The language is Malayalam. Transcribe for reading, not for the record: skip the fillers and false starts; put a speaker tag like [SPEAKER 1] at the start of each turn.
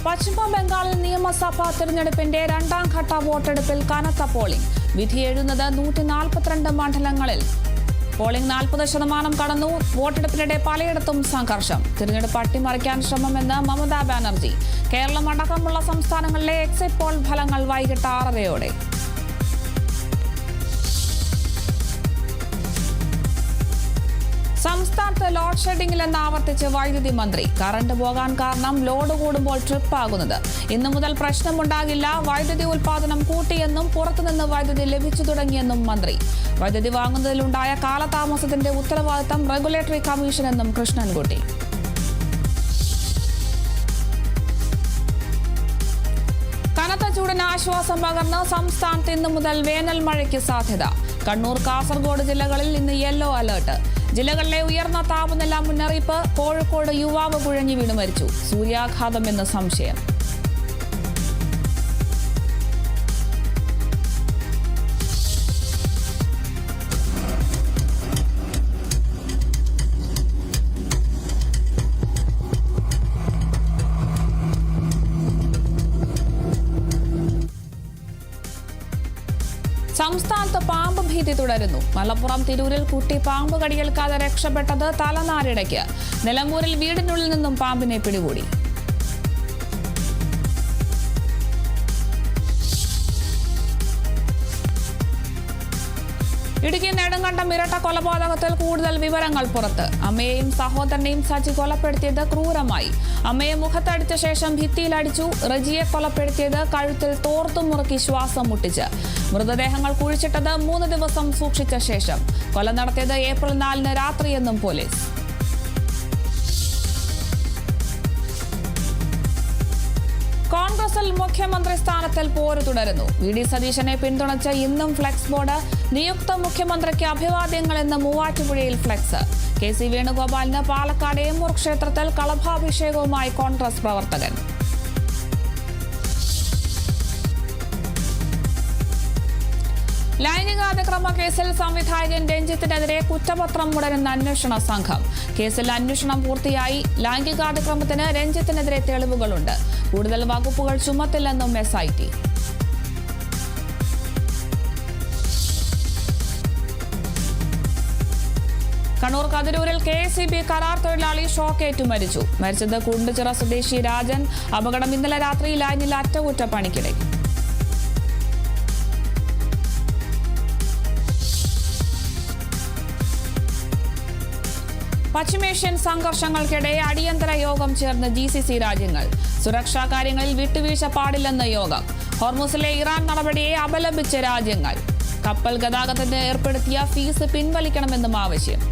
[SPEAKER 1] പശ്ചിമ ബംഗാളിൽ നിയമസഭാ തിരഞ്ഞെടുപ്പിന്റെ രണ്ടാം ഘട്ട വോട്ടെടുപ്പിൽ കനത്ത പോളിംഗ്. വിധി എഴുതുന്നത് 142 മണ്ഡലങ്ങളിൽ. പോളിംഗ് 40% കടന്നു. വോട്ടെടുപ്പിനിടെ പലയിടത്തും സംഘർഷം. തിരഞ്ഞെടുപ്പ് അട്ടിമറിക്കാൻ ശ്രമമെന്ന് മമതാ ബാനർജി. കേരളം അടക്കമുള്ള സംസ്ഥാനങ്ങളിലെ എക്സിറ്റ് പോൾ ഫലങ്ങൾ വൈകിട്ട് 6:30-ഓടെ. സംസ്ഥാനത്ത് ലോഡ് ഷെഡിംഗിലെന്ന് ആവർത്തിച്ച് വൈദ്യുതി മന്ത്രി. കറണ്ട് പോകാൻ കാരണം ലോഡ് കൂടുമ്പോൾ ട്രിപ്പ് ആകുന്നത്. ഇന്നു മുതൽ പ്രശ്നമുണ്ടാകില്ല. വൈദ്യുതി ഉൽപാദനം കൂട്ടിയെന്നും പുറത്തുനിന്ന് വൈദ്യുതി ലഭിച്ചു തുടങ്ങിയെന്നും മന്ത്രി. വൈദ്യുതി വാങ്ങുന്നതിലുണ്ടായ കാലതാമസത്തിന്റെ ഉത്തരവാദിത്തം റെഗുലേറ്ററി കമ്മീഷനെന്നും കൃഷ്ണൻകുട്ടി. കനത്ത ചൂടിന് ആശ്വാസം പകർന്ന് സംസ്ഥാനത്ത് ഇന്നു മുതൽ വേനൽ മഴയ്ക്ക് സാധ്യത. കണ്ണൂർ, കാസർഗോഡ് ജില്ലകളിൽ ഇന്ന് യെല്ലോ അലർട്ട്. ജില്ലകളിലെ ഉയർന്ന താപനില മുന്നറിയിപ്പ്. കോഴിക്കോട് യുവാവ് കുഴഞ്ഞു വീണ് മരിച്ചു. സൂര്യാഘാതമെന്ന് സംശയം. സംസ്ഥാനത്ത് പാമ്പ് ഭീതി തുടരുന്നു. മലപ്പുറം തിരൂരിൽ കുട്ടി പാമ്പ് കടിയേൽക്കാതെ രക്ഷപ്പെട്ടത് തലനാരിഴയ്ക്ക്. നിലമ്പൂരിൽ വീടിനുള്ളിൽ നിന്നും പാമ്പിനെ പിടികൂടി. ഇടുക്കി നെടുങ്കണ്ടം ഇരട്ട കൊലപാതകത്തിൽ കൂടുതൽ വിവരങ്ങൾ പുറത്ത്. അമ്മയെയും സഹോദരനെയും സജി കൊലപ്പെടുത്തിയത് ക്രൂരമായി. അമ്മയെ മുഖത്തടിച്ച ശേഷം ഭിത്തിയിലടിച്ചു. റജിയെ കൊലപ്പെടുത്തിയത് കഴുത്തിൽ തോർത്തു മുറുക്കി ശ്വാസം മുട്ടിച്ച്. മൃതദേഹങ്ങൾ കുഴിച്ചിട്ടത് 3 ദിവസം സൂക്ഷിച്ച ശേഷം. കൊല നടത്തിയത് ഏപ്രിൽ 4 രാത്രിയെന്നും പോലീസ്. കോൺഗ്രസിൽ മുഖ്യമന്ത്രി സ്ഥാനത്തിൽ പോര് തുടരുന്നു. വി.ഡി. സതീശനെ പിന്തുണച്ച് ഇന്നും ഫ്ലെക്സ് ബോർഡ്. നിയുക്ത മുഖ്യമന്ത്രിക്ക് അഭിവാദ്യങ്ങളെന്ന് മൂവാറ്റുപുഴയിൽ ഫ്ലെക്സ്. കെ.സി. വേണുഗോപാലിന് പാലക്കാട് ഏമൂർ ക്ഷേത്രത്തിൽ കളഭാഭിഷേകവുമായി കോൺഗ്രസ് പ്രവർത്തകൻ. ലൈംഗികാതിക്രമ കേസിൽ സംവിധായകൻ രഞ്ജിത്തിനെതിരെ കുറ്റപത്രം മുടരുന്ന അന്വേഷണ സംഘം. കേസിൽ അന്വേഷണം പൂർത്തിയായി. ലൈംഗികാതിക്രമത്തിന് രഞ്ജിത്തിനെതിരെ തെളിവുകളുണ്ട്. കൂടുതൽ വകുപ്പുകൾ ചുമത്തില്ലെന്നും SIT. കണ്ണൂർ കതിരൂരിൽ KSEB കരാർ തൊഴിലാളി ഷോക്കേറ്റു മരിച്ചു. മരിച്ചത് കുണ്ടുചിറ സ്വദേശി രാജൻ. അപകടം ഇന്നലെ രാത്രി ലൈനിൽ അറ്റകുറ്റപ്പണിക്കിടെ. പശ്ചിമേഷ്യൻ സംഘർഷങ്ങൾക്കിടെ അടിയന്തര യോഗം ചേർന്ന് GCC രാജ്യങ്ങൾ. സുരക്ഷാ കാര്യങ്ങളിൽ വിട്ടുവീഴ്ച പാടില്ലെന്ന് യോഗം. ഹോർമുസിലെ ഇറാൻ നടപടിയെ അപലപിച്ച രാജ്യങ്ങൾ. കപ്പൽ ഗതാഗതത്തിന് ഏർപ്പെടുത്തിയ ഫീസ് പിൻവലിക്കണമെന്നും ആവശ്യം.